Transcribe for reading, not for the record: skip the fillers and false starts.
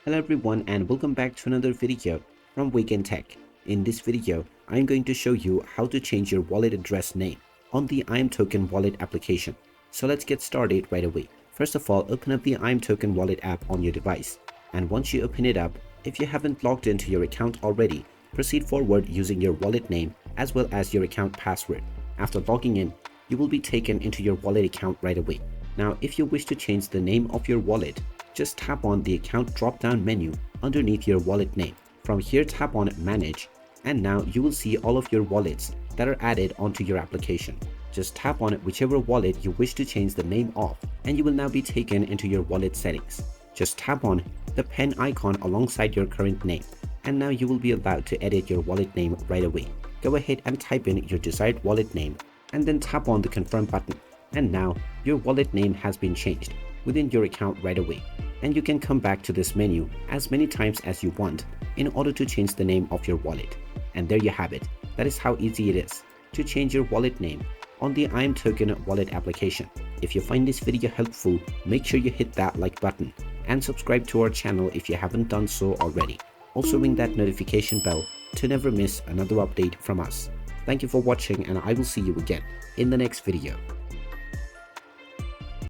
Hello everyone and welcome back to another video from Wake&Tech. In this video, I'm going to show you how to change your wallet address name on the imToken wallet application. So let's get started right away. First of all, open up the imToken wallet app on your device. And once you open it up, if you haven't logged into your account already, proceed forward using your wallet name as well as your account password. After logging in, you will be taken into your wallet account right away. Now, if you wish to change the name of your wallet, just tap on the account drop-down menu underneath your wallet name. From here, tap on Manage, and now you will see all of your wallets that are added onto your application. Just tap on whichever wallet you wish to change the name of, and you will now be taken into your wallet settings. Just tap on the pen icon alongside your current name, and now you will be allowed to edit your wallet name right away. Go ahead and type in your desired wallet name, and then tap on the Confirm button. And now your wallet name has been changed within your account right away, and you can come back to this menu as many times as you want in order to change the name of your wallet. And there you have it. That is how easy it is to change your wallet name on the imToken wallet application. If you find this video helpful, make sure you hit that like button and subscribe to our channel if you haven't done so already. Also ring that notification bell to never miss another update from us. Thank you for watching, and I will see you again in the next video.